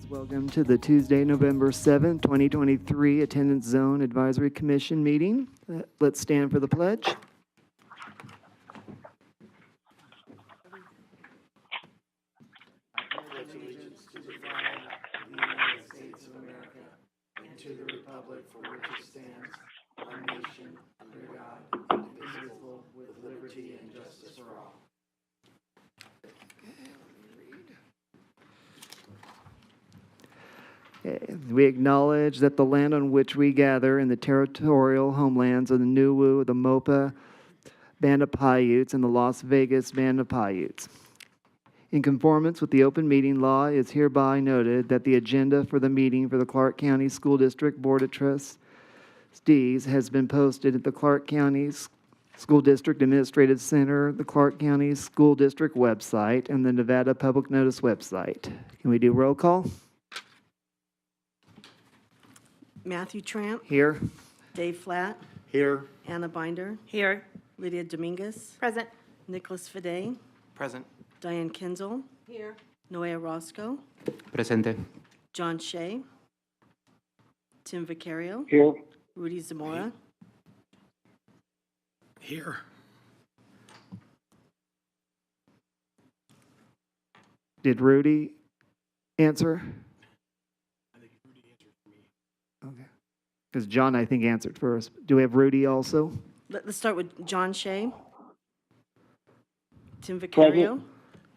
Welcome to the Tuesday, November 7th, 2023 Attendance Zone Advisory Commission meeting. Let's stand for the pledge. I pledge allegiance to the flag of the United States of America and to the republic for which it stands, one nation, under God, indivisible, with liberty and justice for all. We acknowledge that the land on which we gather in the territorial homelands of the Nuwu, the Mopa Band of Paiutes, and the Las Vegas Band of Paiutes. In conformance with the open meeting law, it is hereby noted that the agenda for the meeting for the Clark County School District Board of Trustees has been posted at the Clark County School District Administrative Center, the Clark County School District website, and the Nevada Public Notice website. Can we do roll call? Matthew Tramp, Here. Dave Flatt, Here. Anna Binder, Here. Lydia Dominguez, Present. Nicholas Fede, Present. Diane Kinzel, Here. Noea Roscoe, Presente. John Shea, Tim Vicario, Here. Rudy Zamora, Here. Did Rudy answer? Okay. Because John, I think, answered first. Do we have Rudy also? Let's start with John Shea, Tim Vicario.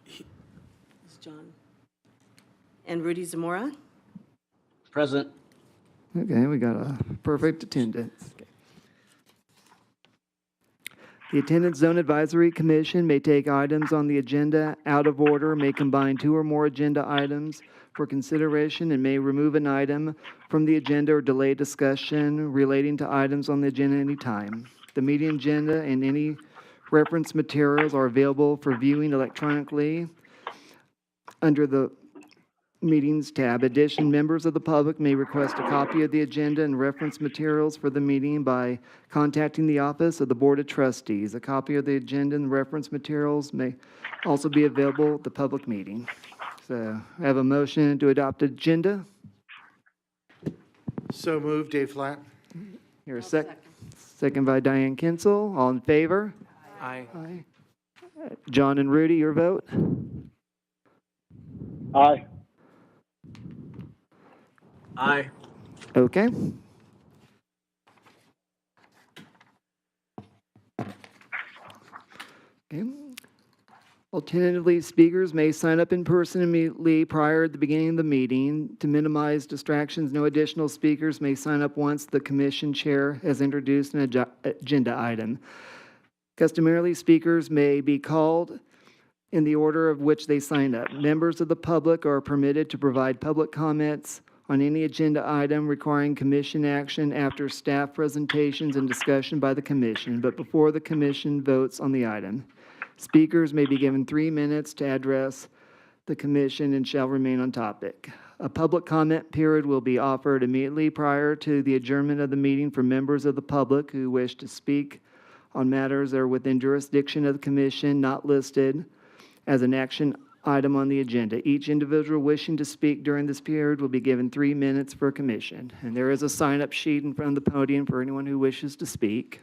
It's John. And Rudy Zamora. Present. Okay, we got a perfect attendance. Okay. The Attendance Zone Advisory Commission may take items on the agenda out of order, may combine two or more agenda items for consideration, and may remove an item from the agenda or delay discussion relating to items on the agenda any time. The meeting agenda and any reference materials are available for viewing electronically under the Meetings tab. In addition, members of the public may request a copy of the agenda and reference materials for the meeting by contacting the office of the Board of Trustees. A copy of the agenda and reference materials may also be available at the public meeting. So I have a motion to adopt agenda. So moved, Dave Flatt. Here a second. Second by Diane Kinsel. All in favor? Aye. Aye. John and Rudy, your vote? Aye. Aye. Okay. Okay. Alternatively, speakers may sign up in person immediately prior to the beginning of the meeting. To minimize distractions, no additional speakers may sign up once the commission chair has introduced an agenda item. Customarily, speakers may be called in the order of which they signed up. Members of the public are permitted to provide public comments on any agenda item requiring commission action after staff presentations and discussion by the commission, but before the commission votes on the item. Speakers may be given 3 minutes to address the commission and shall remain on topic. A public comment period will be offered immediately prior to the adjournment of the meeting for members of the public who wish to speak on matters that are within jurisdiction of the commission not listed as an action item on the agenda. Each individual wishing to speak during this period will be given 3 minutes per commission. And there is a sign-up sheet in front of the podium for anyone who wishes to speak.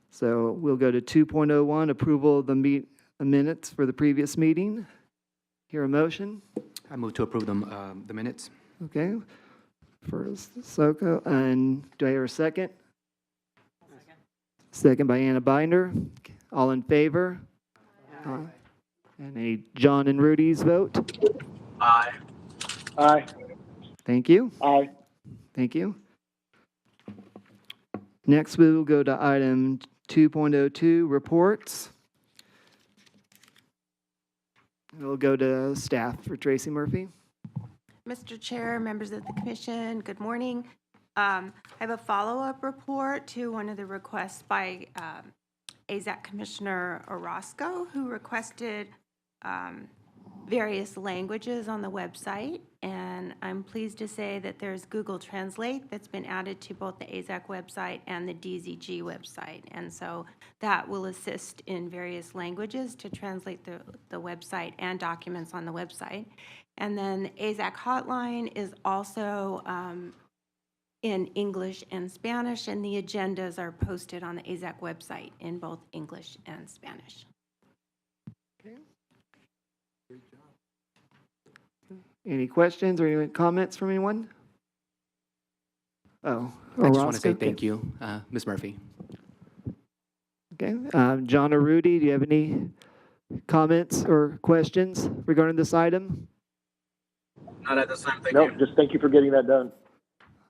So we'll go to 2.01, approval of the minutes for the previous meeting. Hear a motion? I move to approve the minutes. Okay. First, Soko. And do I hear a second? Second by Anna Binder. All in favor? Aye. And a John and Rudy's vote? Aye. Aye. Thank you. Aye. Thank you. Next, we will go to item 2.02, reports. We'll go to staff for Tracy Murphy. Mr. Chair, members of the commission, good morning. I have a follow-up report to one of the requests by AZAC Commissioner Orozco, who requested various languages on the website, and I'm pleased to say that there's Google Translate that's been added to both the AZAC website and the DZG website. And so that will assist in various languages to translate the website and documents on the website. And then the AZAC hotline is also in English and Spanish, and the agendas are posted on the AZAC website in both English and Spanish. Any questions or any comments from anyone? Oh. I just want to say Roscoe? thank you, Ms. Murphy. Okay. John or Rudy, do you have any comments or questions regarding this item? Not at this time, thank you. No, just thank you for getting that done.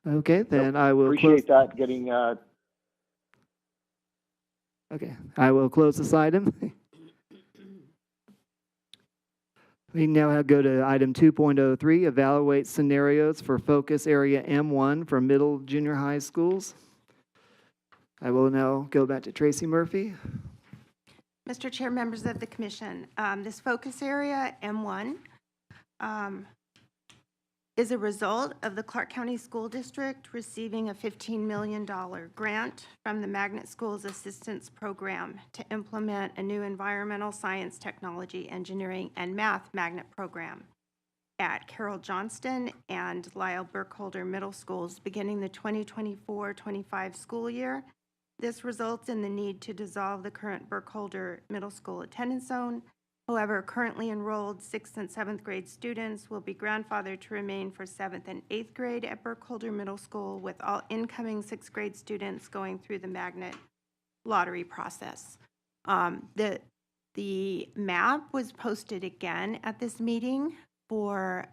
Okay, then I will close. Appreciate that, getting, Okay, I will close this item. We now go to item 2.03, evaluate scenarios for focus area M1 for middle junior high schools. I will now go back to Tracy Murphy. Mr. Chair, members of the commission, this focus area, M1, is a result of the Clark County School District receiving a $15 million grant from the Magnet Schools Assistance Program to implement a new environmental science, technology, engineering, and math magnet program at Carroll Johnston and Lyle Burkholder Middle Schools beginning the 2024-25 school year. This results in the need to dissolve the current Burkholder Middle School attendance zone. However, currently enrolled 6th and 7th grade students will be grandfathered to remain for 7th and 8th grade at Burkholder Middle School, with all incoming 6th grade students going through the magnet lottery process. The map was posted again at this meeting for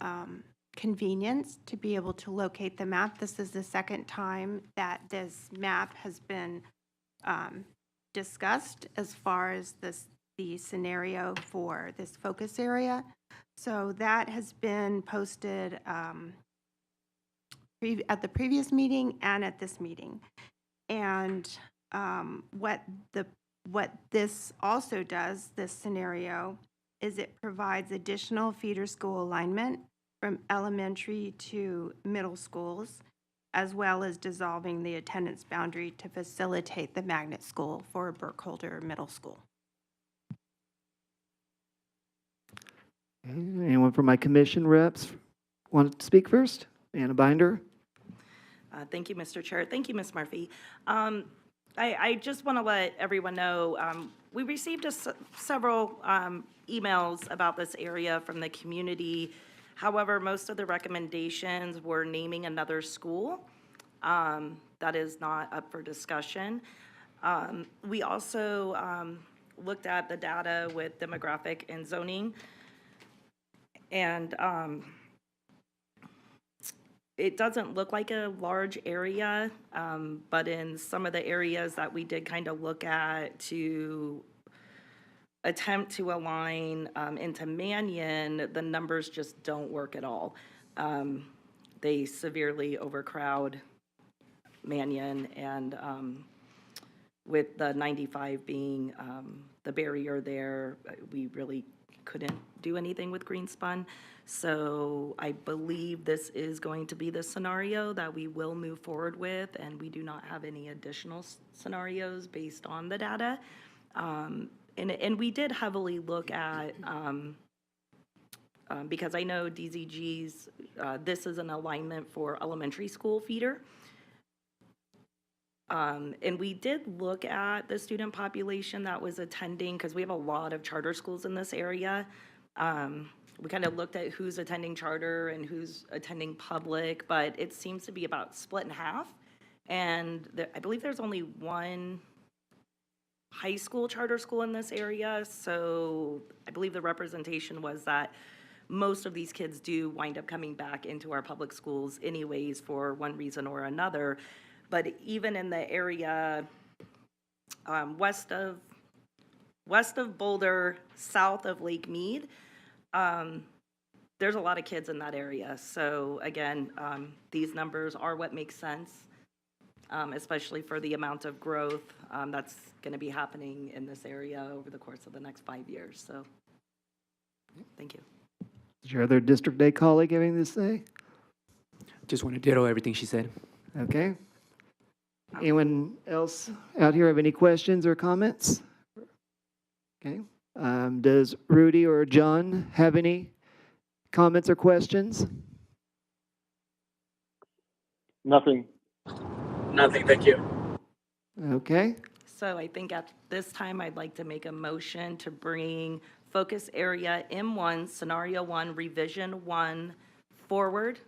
convenience to be able to locate the map. This is the second time that this map has been discussed as far as the scenario for this focus area. So that has been posted at the previous meeting and at this meeting. And what this also does, this scenario, is it provides additional feeder school alignment from elementary to middle schools, as well as dissolving the attendance boundary to facilitate the magnet school for Burkholder Middle School. Anyone from my commission reps want to speak first? Anna Binder. Thank you, Mr. Chair. Thank you, Ms. Murphy. I just want to let everyone know, we received several emails about this area from the community. However, most of the recommendations were naming another school. That is not up for discussion. We also looked at the data with demographic and zoning. And it doesn't look like a large area, but in some of the areas that we did kind of look at to attempt to align into Mannion, the numbers just don't work at all. They severely overcrowd Mannion, and with the 95 being the barrier there, we really couldn't do anything with Greenspun. So I believe this is going to be the scenario that we will move forward with, and we do not have any additional scenarios based on the data. And we did heavily look at, because I know DZG's, this is an alignment for elementary school feeder. And we did look at the student population that was attending, because we have a lot of charter schools in this area. We kind of looked at who's attending charter and who's attending public, but it seems to be about split in half. And I believe there's only one high school charter school in this area, so I believe the representation was that most of these kids do wind up coming back into our public schools anyways for one reason or another. But even in the area west of Boulder, south of Lake Mead, there's a lot of kids in that area. So again, these numbers are what makes sense, especially for the amount of growth that's going to be happening in this area over the course of the next 5 years. So thank you. Is your other District A colleague having anything to say? Just want to ditto everything she said. Okay. Anyone else out here have any questions or comments? Okay. Does Rudy or John have any comments or questions? Nothing. Nothing, thank you. Okay. So I think at this time, I'd like to make a motion to bring focus area M1, scenario 1, revision 1 forward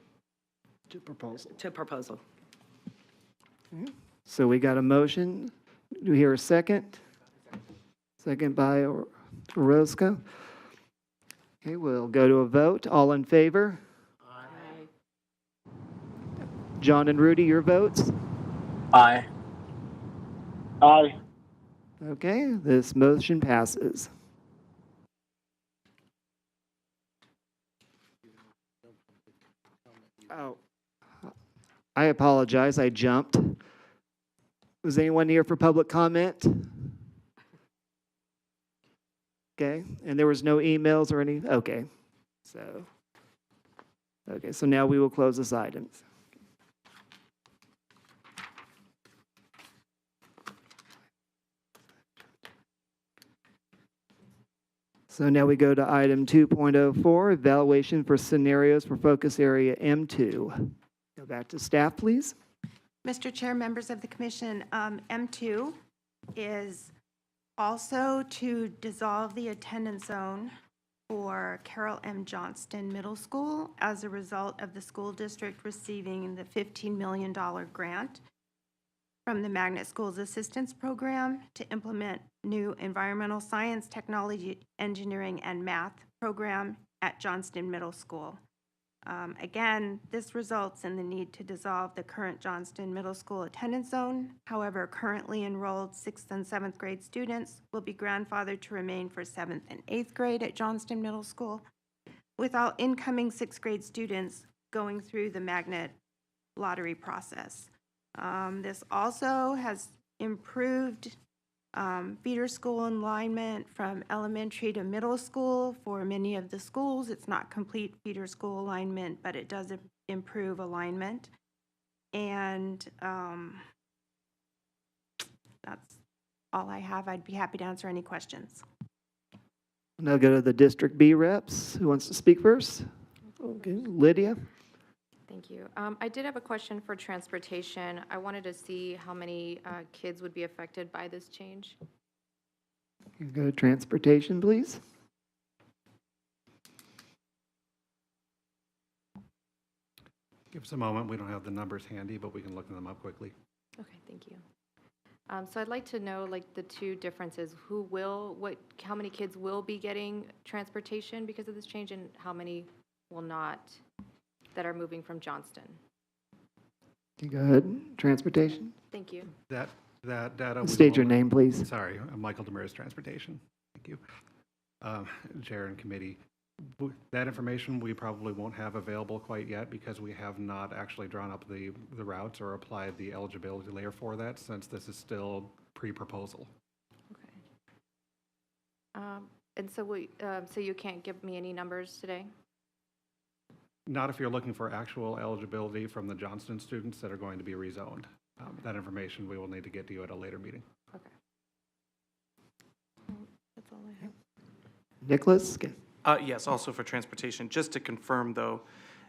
To proposal. to proposal. So we got a motion. Do we hear a second? Second by Orozco. Okay, we'll go to a vote. All in favor? John and Rudy, your votes? Aye. Aye. Okay, this motion passes. Oh, I apologize, I jumped. Was anyone here for public comment? Okay, and there was no emails or any, okay, so now we will close this item. So now we go to item 2.04, evaluation for scenarios for focus area M2. Go back to staff, please. Mr. Chair, members of the commission, M2 is also to dissolve the attendance zone for Carol M. Johnston Middle School as a result of the school district receiving the $15 million grant from the Magnet Schools Assistance Program to implement new environmental science, technology, engineering, and math program at Johnston Middle School. Again, this results in the need to dissolve the current Johnston Middle School attendance zone. However, currently enrolled 6th and 7th grade students will be grandfathered to remain for 7th and 8th grade at Johnston Middle School, with all incoming 6th grade students going through the magnet lottery process. This also has improved feeder school alignment from elementary to middle school. For many of the schools, it's not complete feeder school alignment, but it does improve alignment. And that's all I have. I'd be happy to answer any questions. Now go to the District B reps. Who wants to speak first? Okay, Lydia? Thank you. I did have a question for transportation. I wanted to see how many kids would be affected by this change. You go to transportation, please. Give us a moment. We don't have the numbers handy, but we can look them up quickly. Okay, thank you. So I'd like to know, like, the two differences. How many kids will be getting transportation because of this change, and how many will not that are moving from Johnston? You go ahead, transportation. Thank you. That data. we State your will- name, please. Sorry, I'm Michael Demers, Transportation. Thank you. Chair and committee. That information we probably won't have available quite yet because we have not actually drawn up the routes or applied the eligibility layer for that, since this is still pre-proposal. Okay. And so you can't give me any numbers today? Not if you're looking for actual eligibility from the Johnston students that are going to be rezoned. That information we will need to get to you at a later meeting. Okay. That's all I have. Nicholas? Okay. Yes, also for transportation. Just to confirm, though,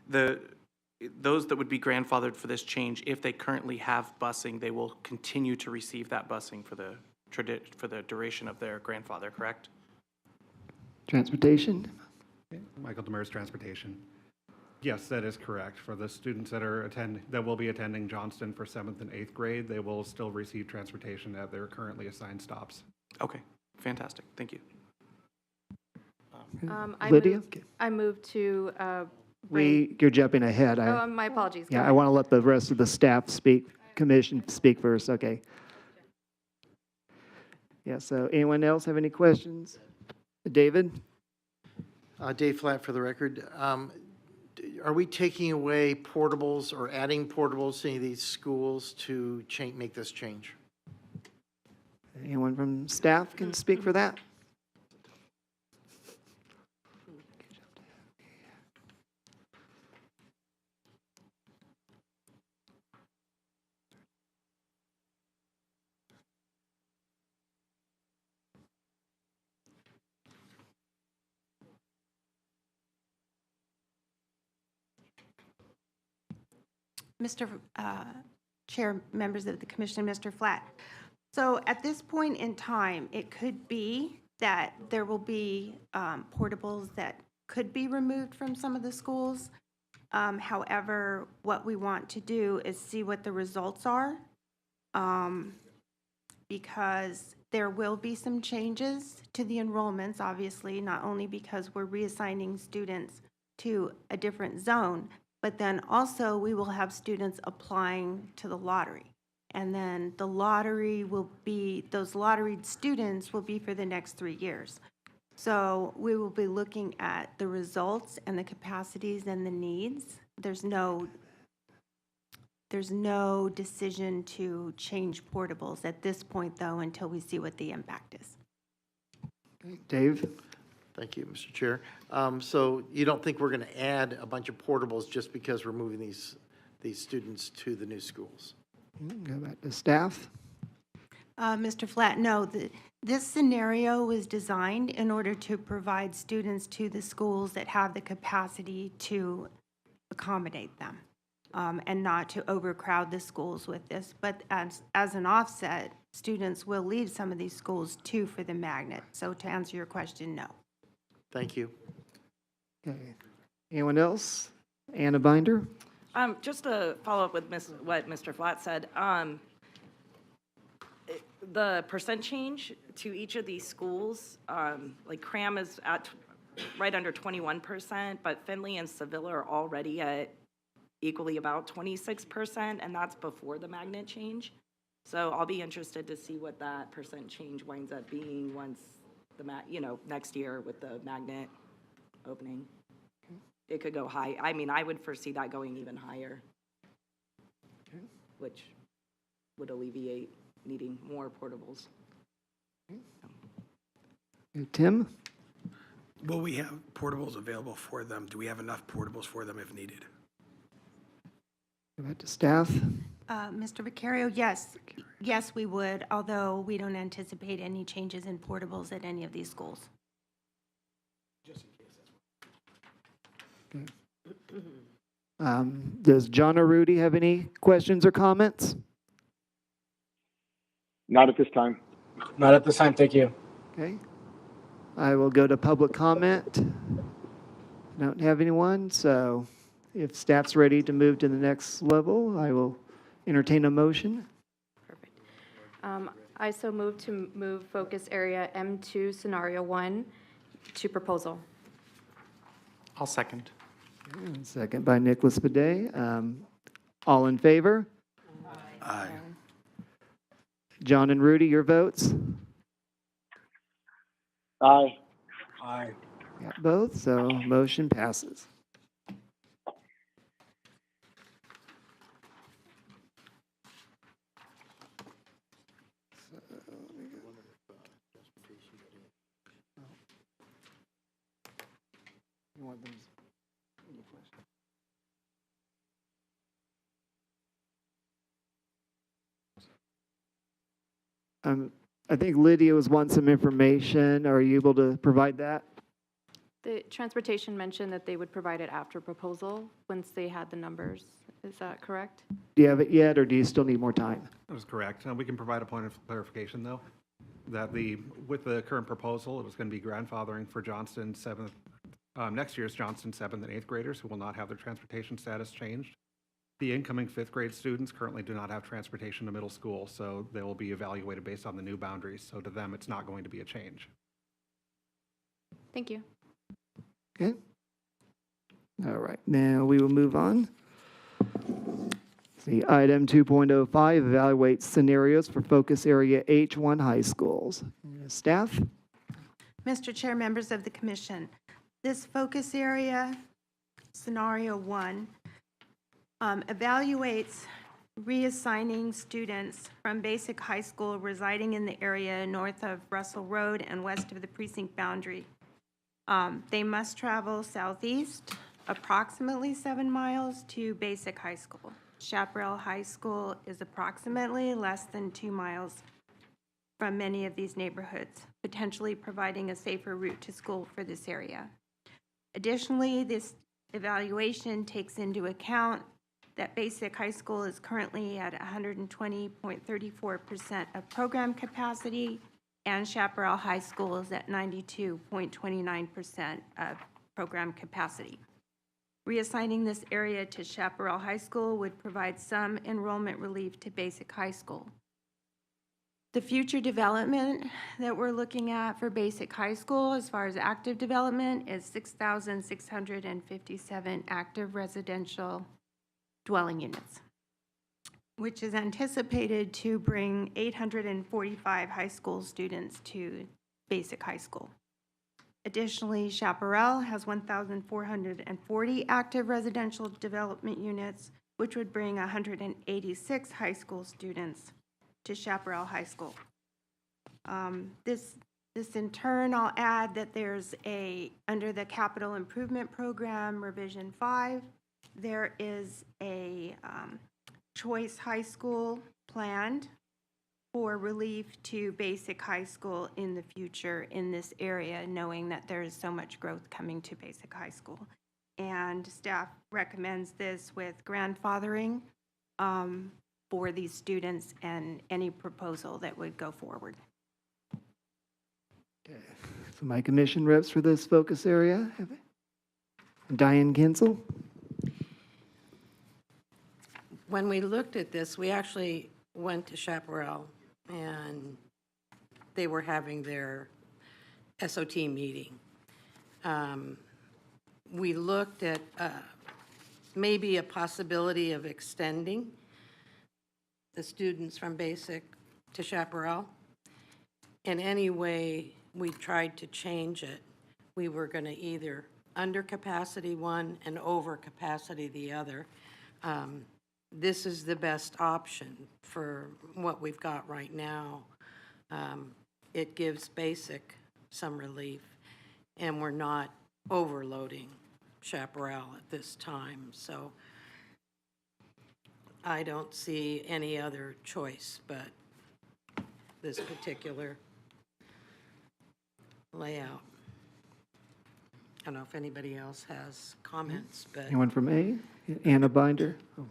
those that would be grandfathered for this change, if they currently have busing, they will continue to receive that busing for the duration of their grandfather, correct? Transportation? Okay, Michael Demers, Transportation. Yes, that is correct. For the students that will be attending Johnston for 7th and 8th grade, they will still receive transportation at their currently assigned stops. Okay, fantastic. Thank you. Lydia? Okay. I moved to bring, You're jumping ahead. my apologies. Go Yeah, I ahead. want to let the rest of the staff speak, commission speak first, okay. Yeah, so anyone else have any questions? David? Dave Flatt for the record. Are we taking away portables or adding portables to any of these schools to make this change? Anyone from staff can speak for that? Mr. Chair, members of the commission, Mr. Flatt. So at this point in time, it could be that there will be portables that could be removed from some of the schools. However, what we want to do is see what the results are, because there will be some changes to the enrollments, obviously, not only because we're reassigning students to a different zone, but then also we will have students applying to the lottery. And then the lottery will be, those lotteried students will be for the next 3 years. So we will be looking at the results and the capacities and the needs. There's no decision to change portables at this point, though, until we see what the impact is. Dave? Thank you, Mr. Chair. So you don't think we're going to add a bunch of portables just because we're moving these students to the new schools? Go back to staff. Mr. Flatt, no, this scenario was designed in order to provide students to the schools that have the capacity to accommodate them, and not to overcrowd the schools with this. But as an offset, students will leave some of these schools too for the magnet. So to answer your question, no. Thank you. Okay. Anyone else? Anna Binder? Just to follow up with what Mr. Flatt said, the percent change to each of these schools, like Cram is at right under 21%, but Findlay and Seville are already at equally about 26%, and that's before the magnet change. So I'll be interested to see what that percent change winds up being once the next year with the magnet opening. It could go high. I mean, I would foresee that going even higher, which would alleviate needing more portables. Tim? Will we have portables available for them? Do we have enough portables for them if needed? Go back to staff. Mr. Vicario, yes. Yes, we would, although we don't anticipate any changes in portables at any of these schools. Does John or Rudy have any questions or comments? Not at this time. Not at this time, thank you. Okay. I will go to public comment. Don't have anyone, so if staff's ready to move to the next level, I will entertain a motion. Perfect. I so move to move focus area M2 scenario 1 to proposal. I'll second. Second by Nicholas Bidet. All in favor? Aye. John and Rudy, your votes? Aye. Aye. Got both, so motion passes. I think Lydia was wanting some information. Are you able to provide that? The transportation mentioned that they would provide it after proposal once they had the numbers. Is that correct? Do you have it yet, or do you still need more time? That is correct. We can provide a point of clarification, though, that with the current proposal, it was going to be grandfathering for Johnston next year's Johnston 7th and 8th graders who will not have their transportation status changed. The incoming 5th grade students currently do not have transportation to middle school, so they will be evaluated based on the new boundaries. So to them, it's not going to be a change. Thank you. Okay. All right, now we will move on. See, item 2.05, evaluate scenarios for focus area H1 high schools. Staff? Mr. Chair, members of the commission, this focus area, scenario 1, evaluates reassigning students from basic high school residing in the area north of Russell Road and west of the precinct boundary. They must travel southeast approximately 7 miles to basic high school. Chaparral High School is approximately less than 2 miles from many of these neighborhoods, potentially providing a safer route to school for this area. Additionally, this evaluation takes into account that Basic High School is currently at 120.34% of program capacity, and Chaparral High School is at 92.29% of program capacity. Reassigning this area to Chaparral High School would provide some enrollment relief to Basic High School. The future development that we're looking at for Basic High School, as far as active development, is 6,657 active residential dwelling units, which is anticipated to bring 845 high school students to Basic High School. Additionally, Chaparral has 1,440 active residential development units, which would bring 186 high school students to Chaparral High School. This in turn, I'll add that there's under the Capital Improvement Program, Revision 5, there is a Choice High School planned for relief to Basic High School in the future in this area, knowing that there is so much growth coming to Basic High School. And staff recommends this with grandfathering for these students and any proposal that would go forward. So my commission reps for this focus area, Diane Kinsel. When we looked at this, we actually went to Chaparral, and they were having their SOT meeting. We looked at maybe a possibility of extending the students from Basic to Chaparral. In any way we tried to change it, we were going to either under capacity one and over capacity the other. This is the best option for what we've got right now. It gives Basic some relief, and we're not overloading Chaparral at this time. So I don't see any other choice but this particular layout. I don't know if anybody else has comments, but Anyone from A? Anna Binder. Oh.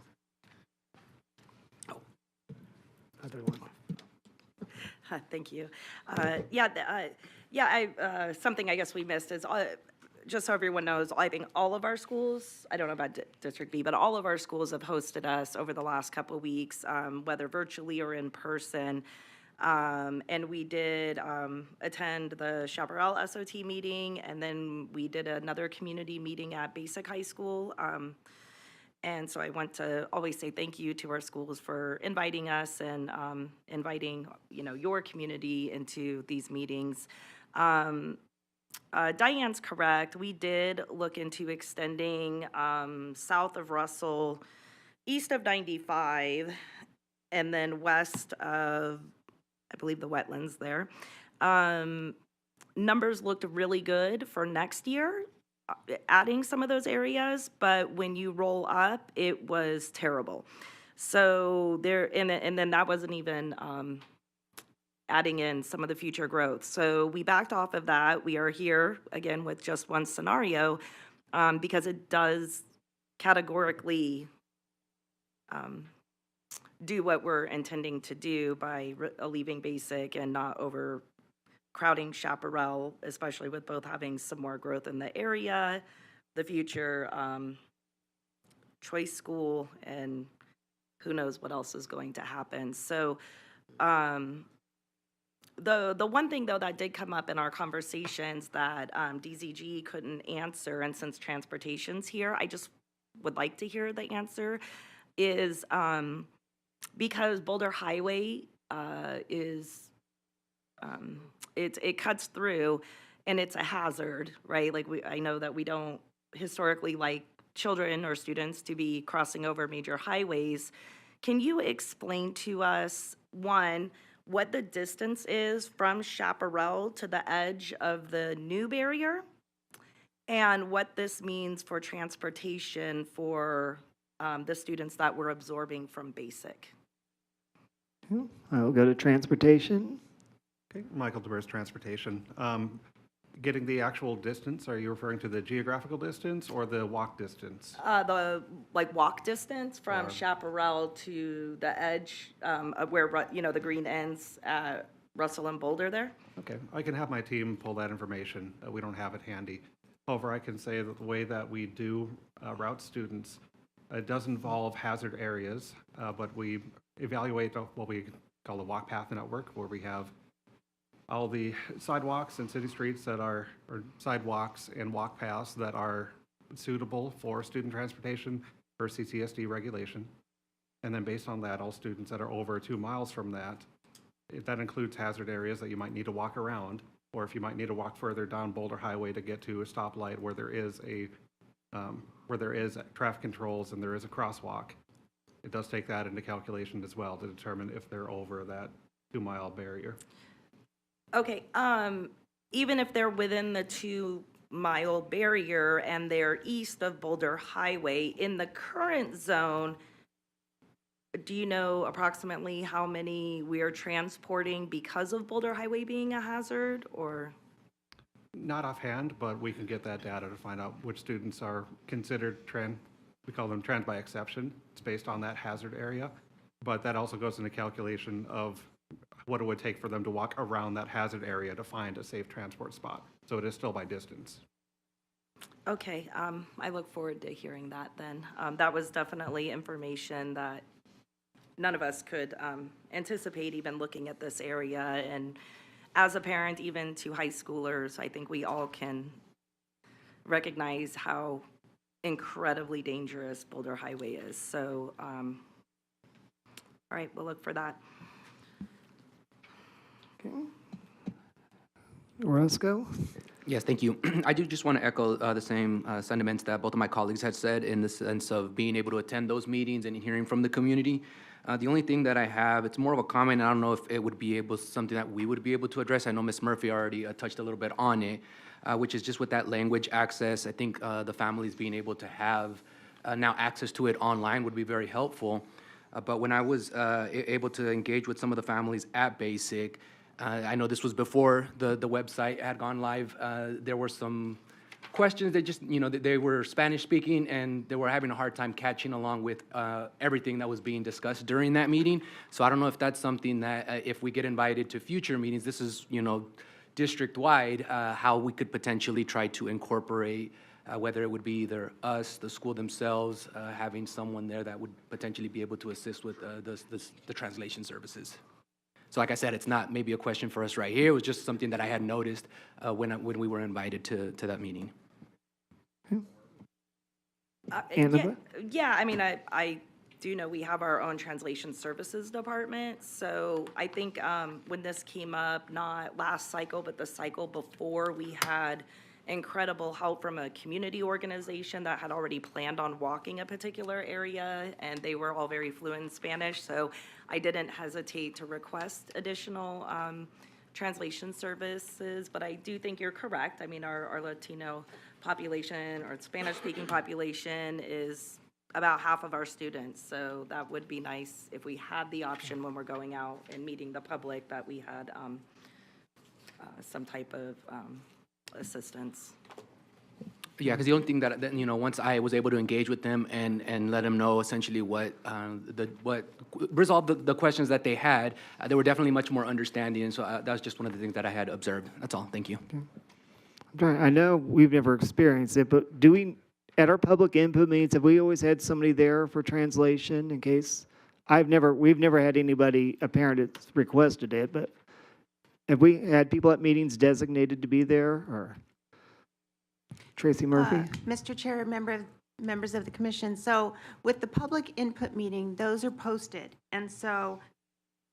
Other one. Thank you. Something I guess we missed is, just so everyone knows, I think all of our schools, I don't know about District B, but all of our schools have hosted us over the last couple of weeks, whether virtually or in person. And we did attend the Chaparral SOT meeting, and then we did another community meeting at Basic High School. And so I want to always say thank you to our schools for inviting us and inviting, your community into these meetings. Diane's correct. We did look into extending south of Russell, east of 95, and then west of, I believe, the wetlands there. Numbers looked really good for next year, adding some of those areas, but when you roll up, it was terrible. So there, and then that wasn't even adding in some of the future growth. So we backed off of that. We are here again with just one scenario because it does categorically do what we're intending to do by leaving Basic and not overcrowding Chaparral, especially with both having some more growth in the area, the future choice school, and who knows what else is going to happen. So the one thing, though, that did come up in our conversations that DZG couldn't answer, and since transportation's here, I just would like to hear the answer, is because Boulder Highway is, it cuts through, and it's a hazard, right? Like, I know that we don't historically like children or students to be crossing over major highways. Can you explain to us, one, what the distance is from Chaparral to the edge of the new barrier, and what this means for transportation for the students that we're absorbing from Basic? I'll go to transportation. Okay, Michael DeBurse, Transportation. Getting the actual distance, are you referring to the geographical distance or the walk distance? The, like, walk distance from Or- Chaparral to the edge, of where, the green ends at Russell and Boulder there. Okay, I can have my team pull that information. We don't have it handy. However, I can say that the way that we do route students, it does involve hazard areas, but we evaluate what we call the walk path network, where we have all the sidewalks and city streets that are, or sidewalks and walk paths that are suitable for student transportation per CCSD regulation. And then based on that, all students that are over 2 miles from that, that includes hazard areas that you might need to walk around, or if you might need to walk further down Boulder Highway to get to a stoplight where there is traffic controls and there is a crosswalk. It does take that into calculation as well to determine if they're over that 2-mile barrier. Okay, even if they're within the 2-mile barrier and they're east of Boulder Highway, in the current zone, do you know approximately how many we are transporting because of Boulder Highway being a hazard, or? Not offhand, but we can get that data to find out which students are considered we call them trans by exception. It's based on that hazard area, but that also goes into calculation of what it would take for them to walk around that hazard area to find a safe transport spot. So it is still by distance. Okay, I look forward to hearing that then. That was definitely information that none of us could anticipate even looking at this area. And as a parent, even to high schoolers, I think we all can recognize how incredibly dangerous Boulder Highway is. So, all right, we'll look for that. Orozco? Yes, thank you. I do just want to echo the same sentiments that both of my colleagues had said in the sense of being able to attend those meetings and hearing from the community. The only thing that I have, it's more of a comment, and I don't know if it would be something that we would be able to address. I know Ms. Murphy already touched a little bit on it, which is just with that language access. I think the families being able to have now access to it online would be very helpful. But when I was able to engage with some of the families at Basic, I know this was before the website had gone live. There were some questions that just, they were Spanish speaking and they were having a hard time catching along with everything that was being discussed during that meeting. So I don't know if that's something that if we get invited to future meetings, this is, district-wide, how we could potentially try to incorporate whether it would be either us, the school themselves, having someone there that would potentially be able to assist with the translation services. So like I said, it's not maybe a question for us right here. It was just something that I had noticed when we were invited to that meeting. Annabelle? Yeah, I mean, I do know we have our own translation services department. So I think when this came up, not last cycle, but the cycle before, we had incredible help from a community organization that had already planned on walking a particular area, and they were all very fluent in Spanish. So I didn't hesitate to request additional translation services, but I do think you're correct. I mean, our Latino population or Spanish-speaking population is about half of our students. So that would be nice if we had the option when we're going out and meeting the public that we had some type of assistance. Yeah, because the only thing that once I was able to engage with them and let them know essentially what resolve the questions that they had, they were definitely much more understanding, and so that was just one of the things that I had observed. That's all. Thank you. I know we've never experienced it, but do we, at our public input meetings, have we always had somebody there for translation in case? We've never had anybody, a parent that's requested it, but have we had people at meetings designated to be there, or? Tracy Murphy? Mr. Chair, members of the commission, so with the public input meeting, those are posted. And so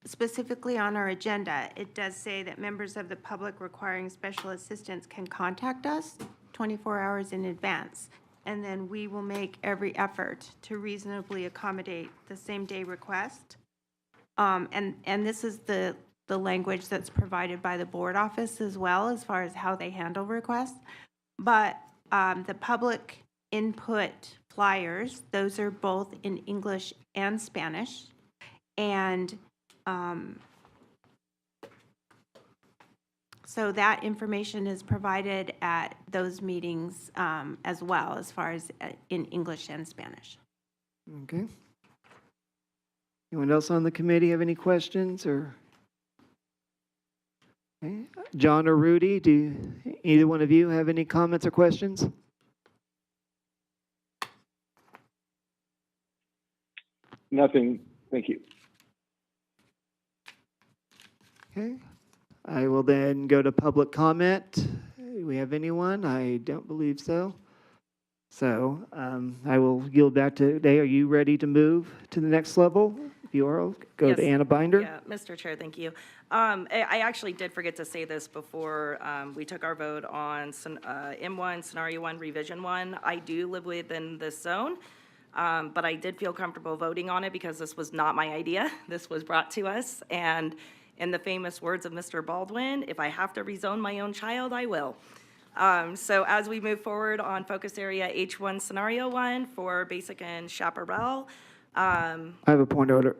specifically on our agenda, it does say that members of the public requiring special assistance can contact us 24 hours in advance. And then we will make every effort to reasonably accommodate the same-day request. And this is the language that's provided by the board office as well, as far as how they handle requests. But the public input flyers, those are both in English and Spanish. And So that information is provided at those meetings as well, as far as in English and Spanish. Okay. Anyone else on the committee have any questions or? Okay. John or Rudy, do either one of you have any comments or questions? Nothing. Thank you. Okay. I will then go to public comment. Do we have anyone? I don't believe so. So I will yield back to Day. Are you ready to move to the next level? If you are, I'll go Yes. to Anna Binder. Yeah, Mr. Chair, thank you. I actually did forget to say this before we took our vote on M1, Scenario 1, Revision 1. I do live within this zone, but I did feel comfortable voting on it because this was not my idea. This was brought to us, and in the famous words of Mr. Baldwin, if I have to rezone my own child, I will. So as we move forward on focus area H1, Scenario 1 for Basic and Chaparral, I have a point of order.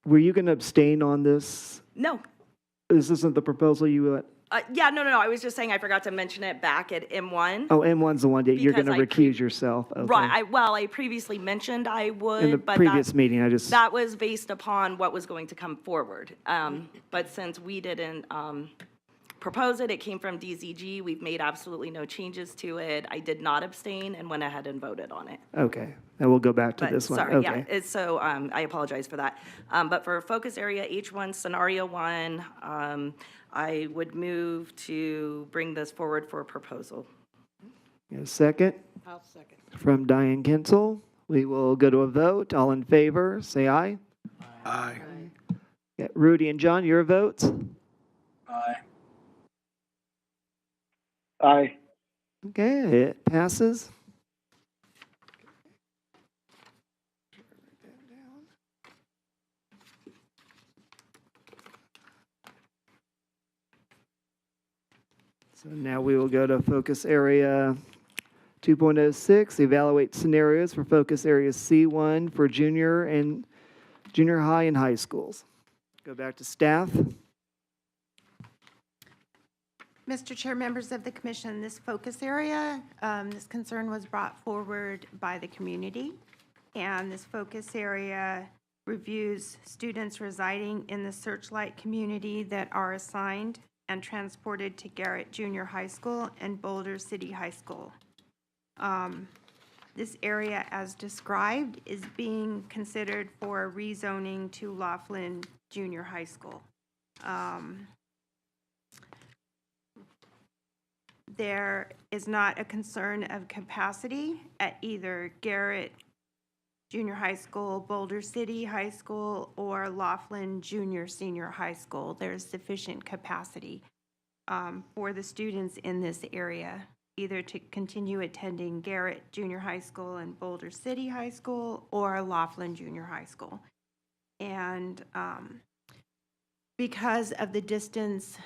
Were you going to abstain on this? no. This isn't the proposal you, Yeah, no, I was just saying I forgot to mention it back at M1. oh, M1's the one that you're going to Because I recuse yourself. Okay. Right, I previously mentioned I would, In the but previous meeting, I just, that was based upon what was going to come forward. But since we didn't propose it, it came from DZG, we've made absolutely no changes to it. I did not abstain and went ahead and voted on it. okay. And we'll go back to But, this one. sorry, yeah, Okay. it's so, I apologize for that. But for focus area H1, Scenario 1, I would move to bring this forward for proposal. A second I'll second. from Diane Kinsel. We will go to a vote. All in favor, say aye. Aye. Yeah, Rudy and John, your votes? Aye. Aye. Okay, it passes. So now we will go to focus area 2.06, evaluate scenarios for focus area C1 for junior high and high schools. Go back to staff. Mr. Chair, members of the commission, this focus area, this concern was brought forward by the community. And this focus area reviews students residing in the Searchlight community that are assigned and transported to Garrett Junior High School and Boulder City High School. This area, as described, is being considered for rezoning to Laughlin Junior High School. There is not a concern of capacity at either Garrett Junior High School, Boulder City High School, or Laughlin Junior Senior High School. There's sufficient capacity for the students in this area, either to continue attending Garrett Junior High School and Boulder City High School or Laughlin Junior High School. And because of the distance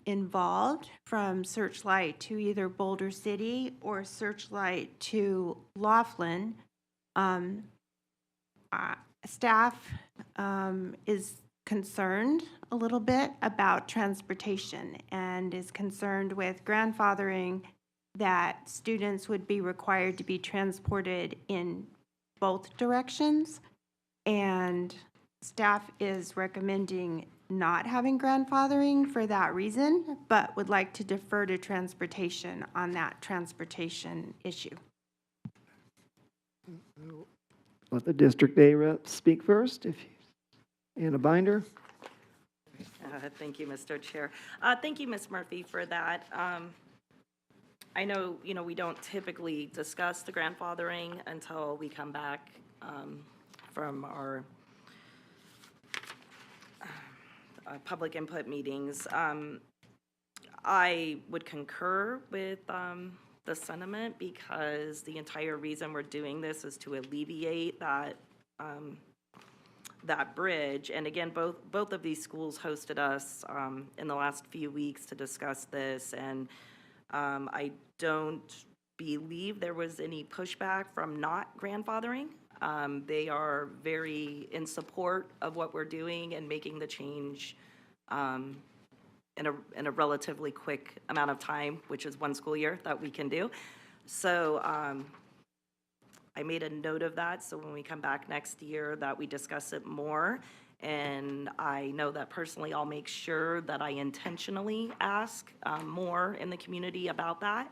involved from Searchlight to either Boulder City or Searchlight to Laughlin, staff is concerned a little bit about transportation and is concerned with grandfathering that students would be required to be transported in both directions. And staff is recommending not having grandfathering for that reason, but would like to defer to transportation on that transportation issue. Let the District A rep speak first. Anna Binder. Thank you, Mr. Chair. Thank you, Ms. Murphy, for that. I know, we don't typically discuss the grandfathering until we come back from our public input meetings. I would concur with the sentiment because the entire reason we're doing this is to alleviate that that bridge. And again, both of these schools hosted us in the last few weeks to discuss this, and I don't believe there was any pushback from not grandfathering. They are very in support of what we're doing and making the change in a relatively quick amount of time, which is 1 school year that we can do. So I made a note of that, so when we come back next year, that we discuss it more. And I know that personally, I'll make sure that I intentionally ask more in the community about that,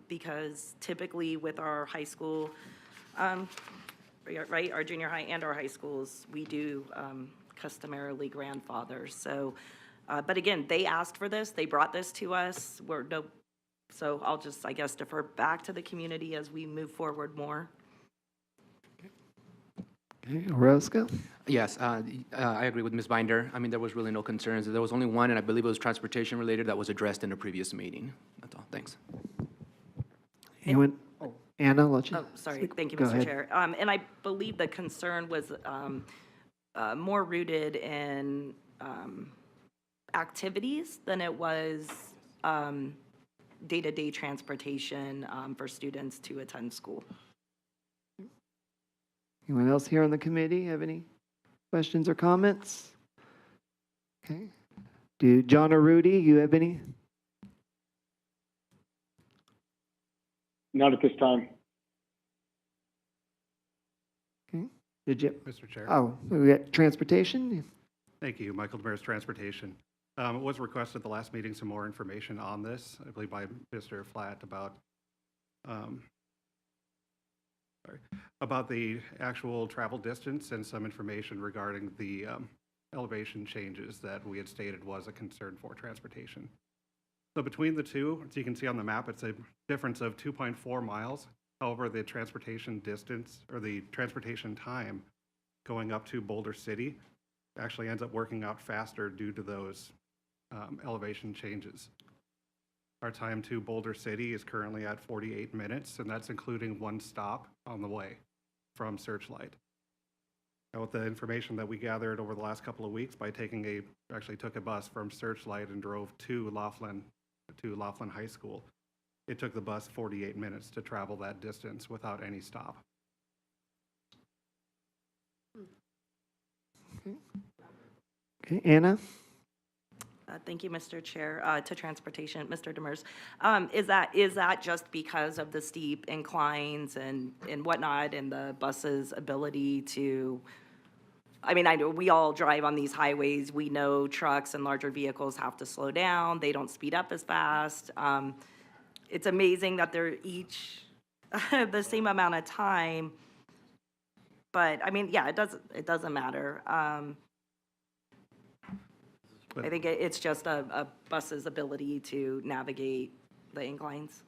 because typically with our high school, right, our junior high and our high schools, we do customarily grandfather. So, but again, they asked for this, they brought this to us, so I'll just, I guess, defer back to the community as we move forward more. Okay, Orozco? Yes, I agree with Ms. Binder. I mean, there was really no concerns. There was only one, and I believe it was transportation related, that was addressed in a previous meeting. That's all. Thanks. Anyone? Anna, I'll let you. Oh, sorry, thank you, Go Mr. ahead. Chair. And I believe the concern was more rooted in activities than it was day-to-day transportation for students to attend school. Anyone else here on the committee have any questions or comments? Okay. Do John or Rudy, you have any? Not at this time. Okay. Did you? Mr. Chair. Oh, we got transportation? Thank you. Michael Demers, Transportation. It was requested at the last meeting some more information on this, I believe by Mr. Flatt, about the actual travel distance and some information regarding the elevation changes that we had stated was a concern for transportation. So between the two, as you can see on the map, it's a difference of 2.4 miles. However, the transportation distance, or the transportation time going up to Boulder City actually ends up working out faster due to those elevation changes. Our time to Boulder City is currently at 48 minutes, and that's including one stop on the way from Searchlight. Now, with the information that we gathered over the last couple of weeks by actually took a bus from Searchlight and drove to Laughlin High School, it took the bus 48 minutes to travel that distance without any stop. Okay, Anna? Thank you, Mr. Chair. To transportation, Mr. Demers. Is that just because of the steep inclines and whatnot, and the bus's ability to, I mean, I know we all drive on these highways. We know trucks and larger vehicles have to slow down. They don't speed up as fast. It's amazing that they're each the same amount of time. But, I mean, yeah, it doesn't matter. I think it's just a bus's ability to navigate the inclines.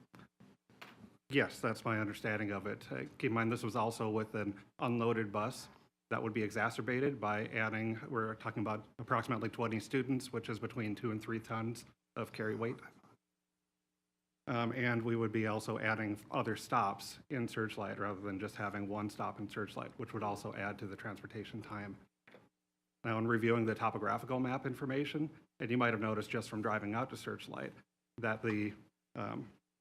Yes, that's my understanding of it. Keep in mind, this was also with an unloaded bus that would be exacerbated by adding, we're talking about approximately 20 students, which is between 2 and 3 tons of carry weight. And we would be also adding other stops in Searchlight rather than just having one stop in Searchlight, which would also add to the transportation time. Now, in reviewing the topographical map information, and you might have noticed just from driving out to Searchlight, that it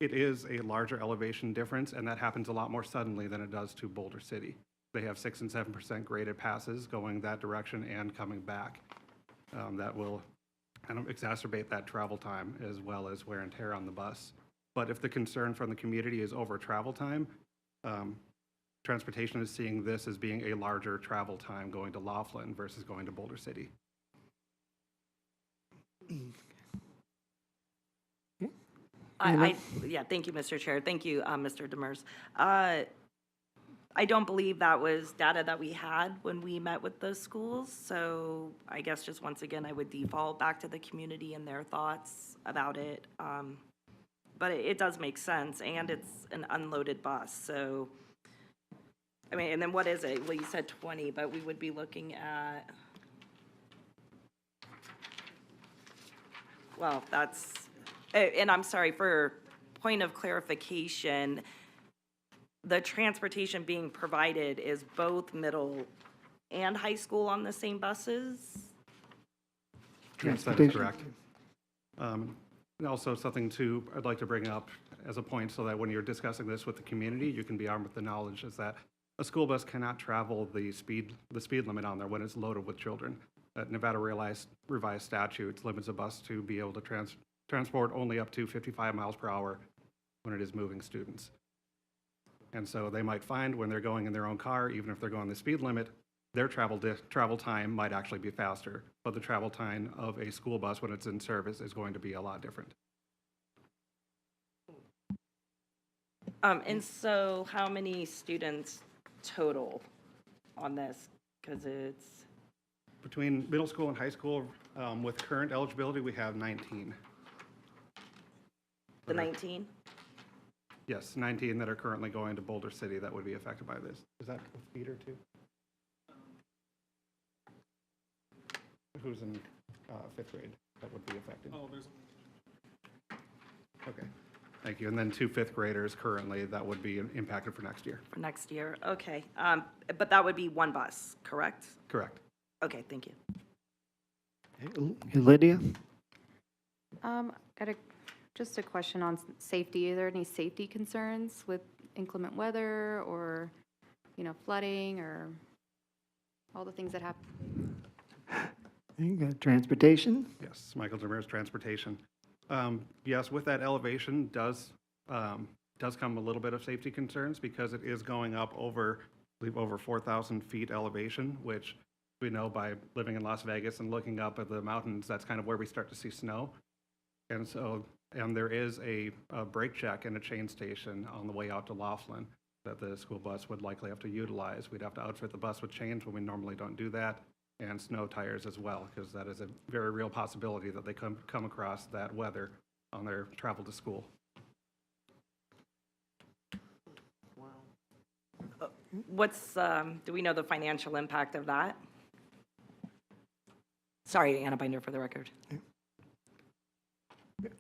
is a larger elevation difference, and that happens a lot more suddenly than it does to Boulder City. They have 6% and 7% graded passes going that direction and coming back. That will kind of exacerbate that travel time as well as wear and tear on the bus. But if the concern from the community is over travel time, transportation is seeing this as being a larger travel time going to Laughlin versus going to Boulder City. Yeah, thank you, Mr. Chair. Thank you, Mr. Demers. I don't believe that was data that we had when we met with those schools. So I guess just once again, I would default back to the community and their thoughts about it. But it does make sense, and it's an unloaded bus. So, I mean, and then what is it? Well, you said 20, but we would be looking at, well, that's, and I'm sorry, for point of clarification, the transportation being provided is both middle and high school on the same buses? Yes, that is correct. And also something I'd like to bring up as a point so that when you're discussing this with the community, you can be armed with the knowledge is that a school bus cannot travel the speed limit on there when it's loaded with children. Nevada revised statutes limits a bus to be able to transport only up to 55 miles per hour when it is moving students. And so they might find when they're going in their own car, even if they're going the speed limit, their travel time might actually be faster, but the travel time of a school bus when it's in service is going to be a lot different. And so how many students total on this? Because it's, Between middle school and high school, with current eligibility, we have 19. the 19? Yes, 19 that are currently going to Boulder City that would be affected by this. Is that a feeder too? Who's in fifth grade that would be affected? Oh, there's. Okay, thank you. And then 2 fifth graders currently that would be impacted for next year. For next year, okay. But that would be one bus, correct? Correct. Okay, thank you. Lydia? Got just a question on safety. Are there any safety concerns with inclement weather or, flooding or all the things that happen? You got transportation? Yes, Michael Demers, Transportation. Yes, with that elevation does come a little bit of safety concerns because it is going up over, I believe, over 4,000 feet elevation, which we know by living in Las Vegas and looking up at the mountains, that's kind of where we start to see snow. And so, and there is a brake check and a chain station on the way out to Laughlin that the school bus would likely have to utilize. We'd have to outfit the bus with chains when we normally don't do that, and snow tires as well, because that is a very real possibility that they come across that weather on their travel to school. What's, do we know the financial impact of that? Sorry, Anna Binder for the record.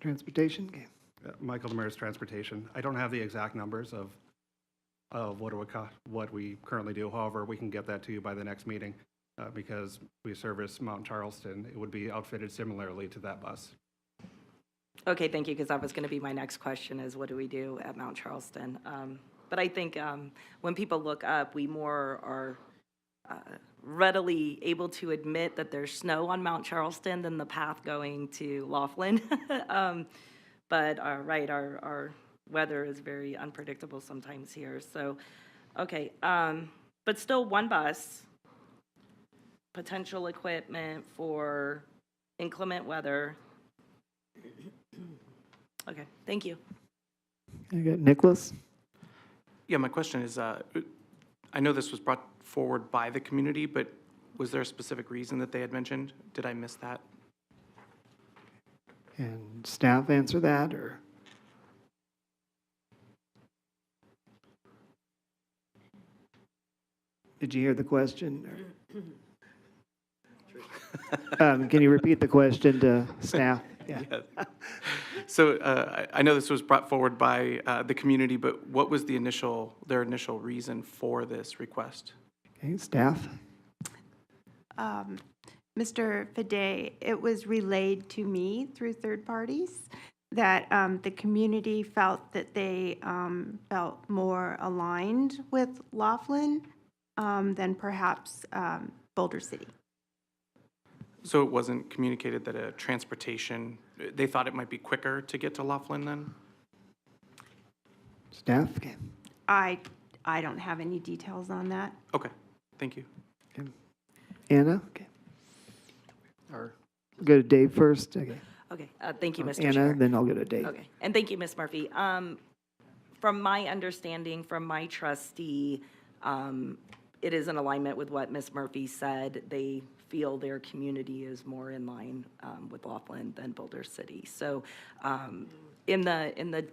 Transportation? Okay. Michael Demers, Transportation. I don't have the exact numbers of what it would cost, what we currently do. However, we can get that to you by the next meeting because we service Mount Charleston. It would be outfitted similarly to that bus. Okay, thank you, because that was going to be my next question is what do we do at Mount Charleston? But I think when people look up, we more are readily able to admit that there's snow on Mount Charleston than the path going to Laughlin. But right, our weather is very unpredictable sometimes here. So, okay, but still one bus, potential equipment for inclement weather. Okay, thank you. You got Nicholas? Yeah, my question is, I know this was brought forward by the community, but was there a specific reason that they had mentioned? Did I miss that? And staff answer that, or? Did you hear the question? Can you repeat the question to staff? Yeah. Yeah. So I know this was brought forward by the community, but what was their initial reason for this request? Okay, staff? Mr. Fade, it was relayed to me through third parties that the community felt that they felt more aligned with Laughlin than perhaps Boulder City. So it wasn't communicated that they thought it might be quicker to get to Laughlin then? Staff? Okay. I don't have any details on that. Okay, thank you. Anna? Okay. Or go to Dave first? Okay. Okay, thank you, Mr. Anna, Chair. then I'll go to Dave. Okay, and thank you, Ms. Murphy. From my understanding, from my trustee, it is in alignment with what Ms. Murphy said. They feel their community is more in line with Laughlin than Boulder City. So in the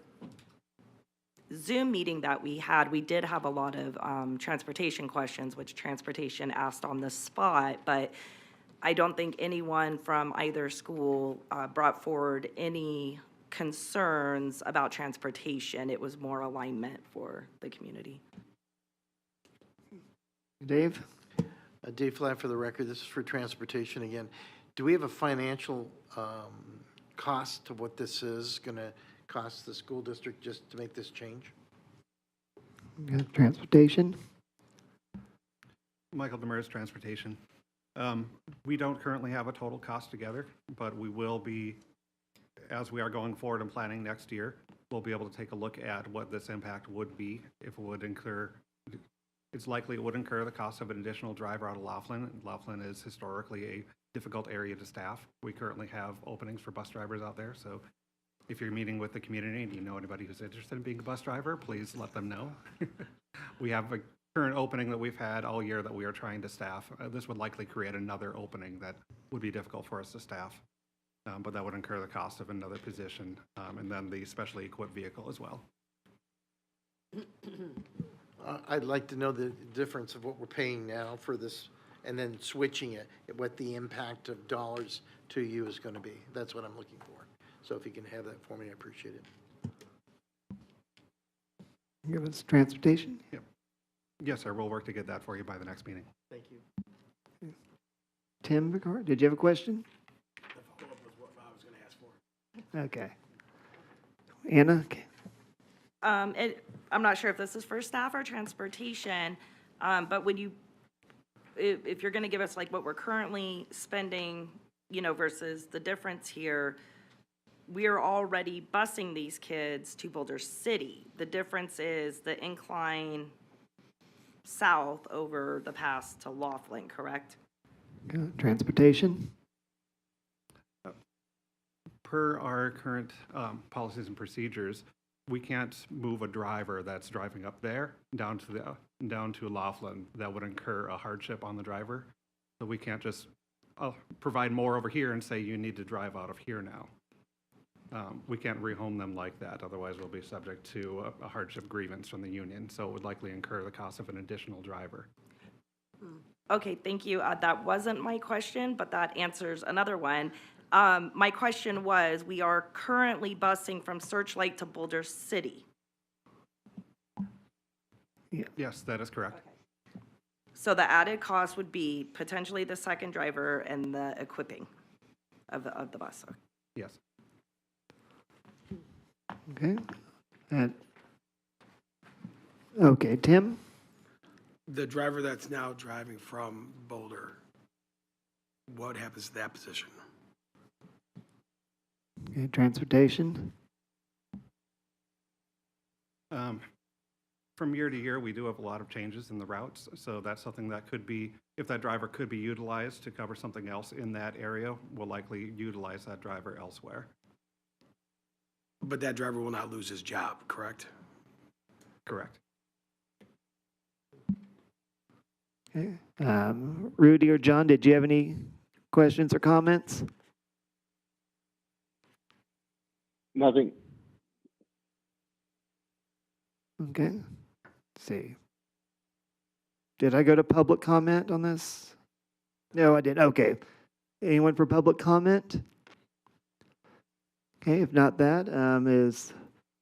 Zoom meeting that we had, we did have a lot of transportation questions, which transportation asked on the spot, but I don't think anyone from either school brought forward any concerns about transportation. It was more alignment for the community. Dave? Dave Flatt for the record. This is for transportation again. Do we have a financial cost to what this is going to cost the school district just to make this change? Got transportation? Michael Demers, Transportation. We don't currently have a total cost together, but we will be, as we are going forward and planning next year, we'll be able to take a look at what this impact would be if it would incur. It's likely it would incur the cost of an additional driver out of Laughlin. Laughlin is historically a difficult area to staff. We currently have openings for bus drivers out there, so if you're meeting with the community and you know anybody who's interested in being a bus driver, please let them know. We have a current opening that we've had all year that we are trying to staff. This would likely create another opening that would be difficult for us to staff, but that would incur the cost of another position, and then the specially equipped vehicle as well. I'd like to know the difference of what we're paying now for this, and then switching it, what the impact of dollars to you is going to be. That's what I'm looking for. So if you can have that for me, I appreciate it. Give us transportation. Yep. Yes, sir. We'll work to get that for you by the next meeting. Thank you. Tim Vicar, did you have a question? The follow-up was what I was going to ask for. Okay. Anna? Okay. I'm not sure if this is for staff or transportation, but when you, if you're gonna give us like what we're currently spending, you know, versus the difference here, we are already busing these kids to Boulder City. The difference is the incline south over the pass to Laughlin, correct? Transportation? Per our current policies and procedures, we can't move a driver that's driving up there down to Laughlin. That would incur a hardship on the driver. So we can't just provide more over here and say you need to drive out of here now. We can't rehome them like that. Otherwise, we'll be subject to a hardship grievance from the union. So it would likely incur the cost of an additional driver. Okay, thank you. That wasn't my question, but that answers another one. My question was, we are currently busing from Searchlight to Boulder City. Yes, that is correct. So the added cost would be potentially the second driver and the equipping of the bus. Yes. Okay. Okay, Tim? The driver that's now driving from Boulder, what happens to that position? Okay, transportation? From year to year, we do have a lot of changes in the routes, so that's something that could be, if that driver could be utilized to cover something else in that area, we'll likely utilize that driver elsewhere. But that driver will not lose his job, correct? Correct. Okay. Rudy or John, did you have any questions or comments? Nothing. Okay. Let's see. Did I go to public comment on this? No, I didn't. Okay. Anyone for public comment? Okay, if not that, is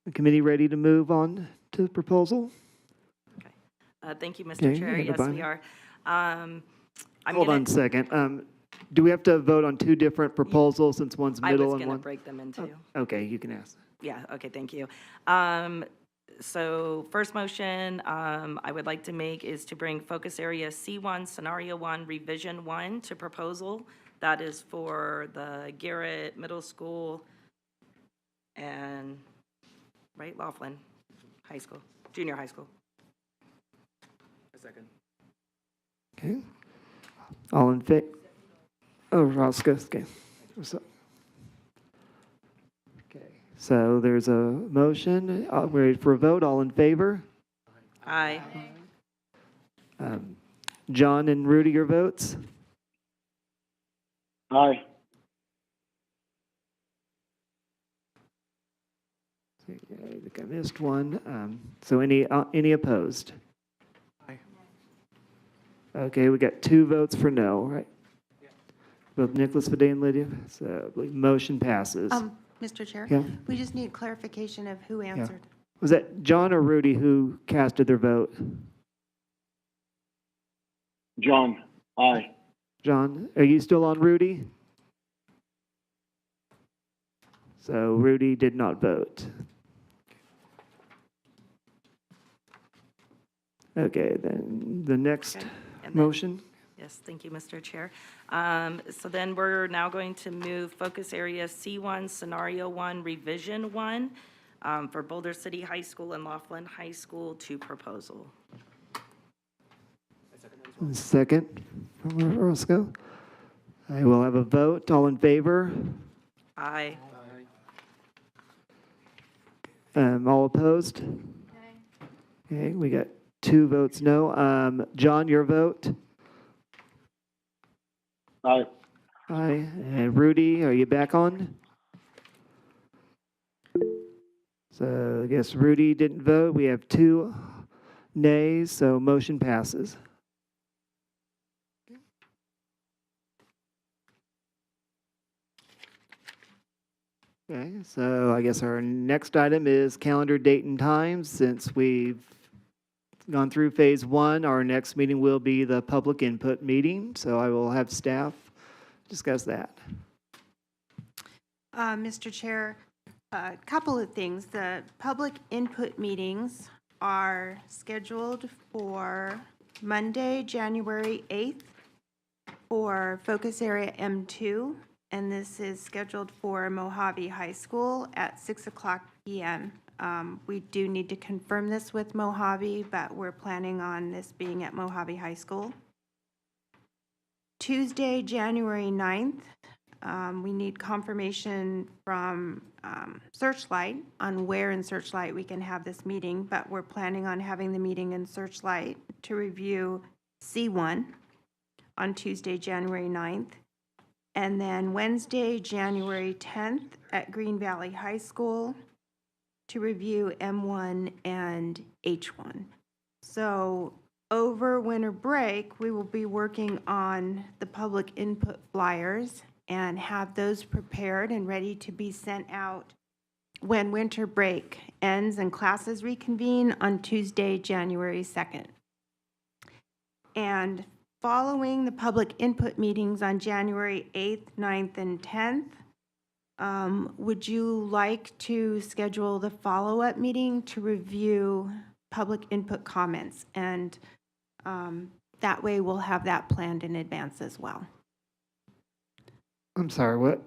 the committee ready to move on to the proposal? Thank you, Mr. Okay, Chair. Yes, goodbye. we are. I'm Hold on a second. Do we have to vote on two different proposals since one's I middle was and going to one? break them into. Okay, you can ask. Yeah, okay, thank you. So first motion I would like to make is to bring focus area C1, scenario 1, revision 1 to proposal. That is for the Garrett Middle School and, right, Laughlin High School, junior high school. A second. Okay. All in favor? Oh, Roscoe, okay. Okay, so there's a motion. We're ready for a vote. All in favor? Aye. John and Rudy, your votes? Aye. I think I missed one. So any opposed? Aye. Okay, we got 2 votes for no, right? Both Nicholas Viday and Lydia, so I believe motion passes. Mr. Chair? Yeah. We just need clarification of who answered. Was that John or Rudy who casted their vote? John, aye. John, are you still on, Rudy? So Rudy did not vote. Okay, then the next Okay. And then- motion. Yes, thank you, Mr. Chair. So then we're now going to move focus area C1, scenario 1, revision 1 for Boulder City High School and Laughlin High School to proposal. Second from Roscoe. I will have a vote. All in favor? Aye. All opposed? Okay, we got 2 votes no. John, your vote? Aye. Aye. And Rudy, are you back on? So I guess Rudy didn't vote. We have 2 nays, so motion passes. Okay, so I guess our next item is calendar date and times. Since we've gone through phase 1, our next meeting will be the public input meeting. So I will have staff discuss that. Mr. Chair, a couple of things. The public input meetings are scheduled for Monday, January 8th for Focus Area M2, and this is scheduled for Mojave High School at 6 o'clock p.m. We do need to confirm this with Mojave, but we're planning on this being at Mojave High School. Tuesday, January 9th, we need confirmation from Searchlight on where in Searchlight we can have this meeting, but we're planning on having the meeting in Searchlight to review C1 on Tuesday, January 9th. And then Wednesday, January 10th at Green Valley High School to review M1 and H1. So over winter break, we will be working on the public input flyers and have those prepared and ready to be sent out when winter break ends and classes reconvene on Tuesday, January 2nd. And following the public input meetings on January 8th, 9th, and 10th, would you like to schedule the follow-up meeting to review public input comments? And that way we'll have that planned in advance as well. I'm sorry, what?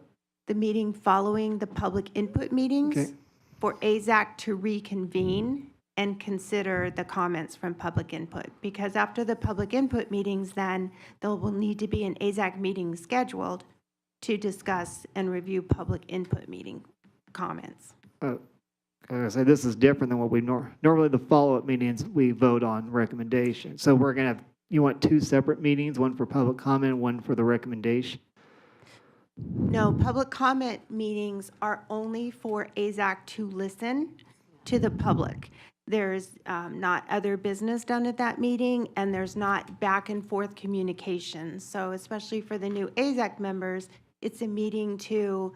The meeting following the public input meetings Okay. for AZAC to reconvene and consider the comments from public input. Because after the public input meetings, then there will need to be an AZAC meeting scheduled to discuss and review public input meeting comments. Like I said, this is different than what we normally the follow-up meetings, we vote on recommendations. So we're going to have, you want 2 separate meetings, one for public comment, one for the recommendation? No, public comment meetings are only for AZAC to listen to the public. There's not other business done at that meeting, and there's not back and forth communication. So especially for the new AZAC members, it's a meeting to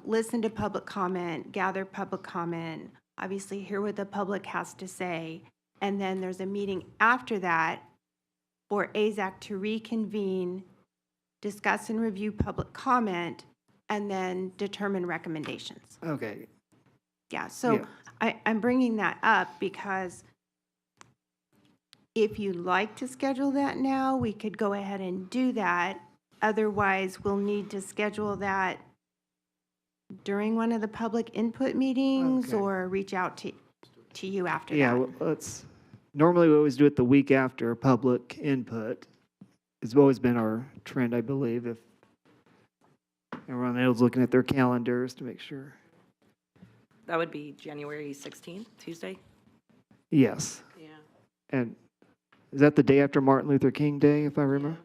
listen to public comment, gather public comment, obviously hear what the public has to say, and then there's a meeting after that for AZAC to reconvene, discuss and review public comment, and then determine recommendations. Okay. Yeah, so Yeah. I'm bringing that up because if you'd like to schedule that now, we could go ahead and do that. Otherwise, we'll need to schedule that during one of the public input meetings Okay. or reach out to you after Yeah, that. well, normally we always do it the week after public input. It's always been our trend, I believe, if everyone else looking at their calendars to make sure. That would be January 16th, Tuesday? Yes. Yeah. And is that the day after Martin Luther King Day, if I remember?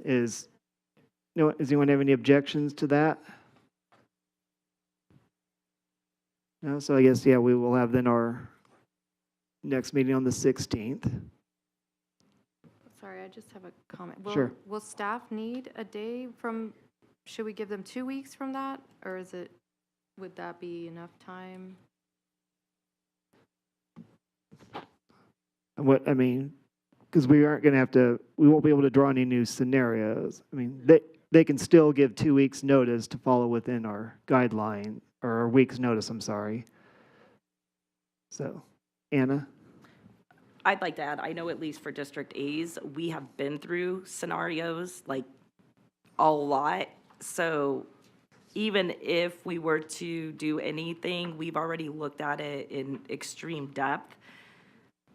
Does anyone have any objections to that? No, so I guess, yeah, we will have then our next meeting on the 16th. Sorry, I just have a comment. Sure. Will staff need a day from, should we give them 2 weeks from that? Or would that be enough time? Because we aren't going to have to, we won't be able to draw any new scenarios. I mean, they can still give 2 weeks' notice to follow within our guideline, or a week's notice, I'm sorry. So, Anna? I'd like to add, I know at least for District A's, we have been through scenarios like a lot. So even if we were to do anything, we've already looked at it in extreme depth.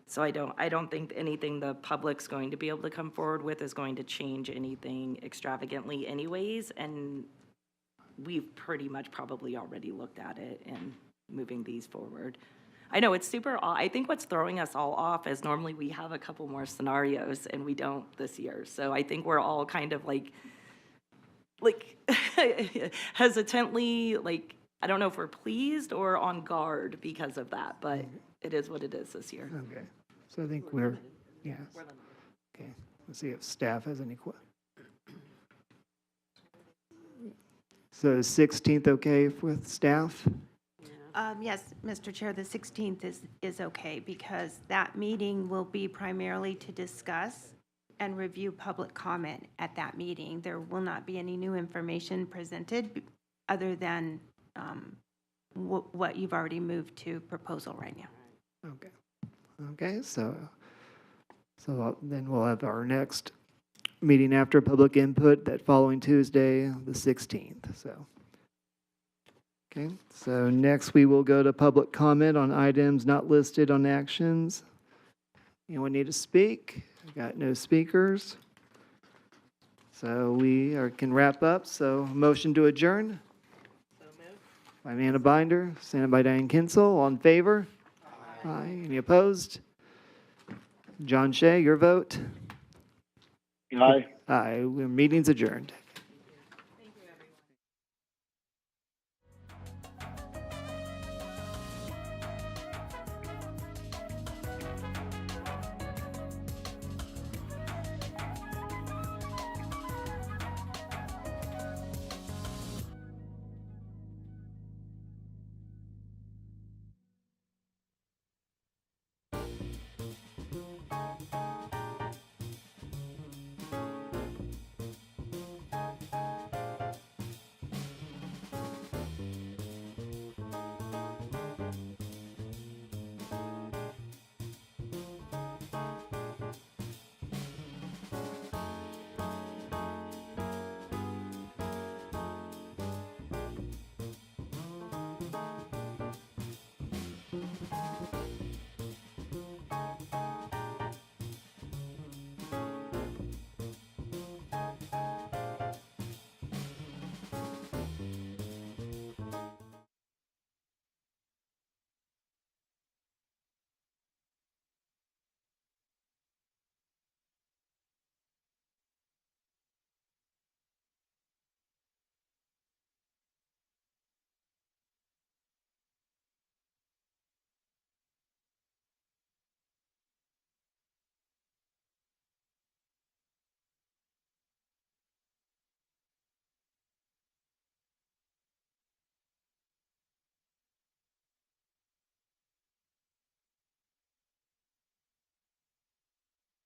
So I don't think anything the public's going to be able to come forward with is going to change anything extravagantly anyways. And we've pretty much probably already looked at it and moving these forward. I know it's super, I think what's throwing us all off is normally we have a couple more scenarios and we don't this year. So I think we're all kind of like hesitantly, like, I don't know if we're pleased or on guard because of that, but it is what it is this year. Okay, so I think we're, yeah. Okay, let's see if staff has any So is 16th okay with staff? Yes, Mr. Chair, the 16th is okay because that meeting will be primarily to discuss and review public comment at that meeting. There will not be any new information presented other than what you've already moved to proposal right now. Okay. Okay, so then we'll have our next meeting after public input that following Tuesday, the 16th, so. Okay, so next we will go to public comment on items not listed on actions. Anyone need to speak? Got no speakers. So we can wrap up, so motion to adjourn. By Amanda Binder, seconded by Diane Kinsel, all in favor? Aye. Any opposed? John Shea, your vote? Aye. Aye, meeting's adjourned.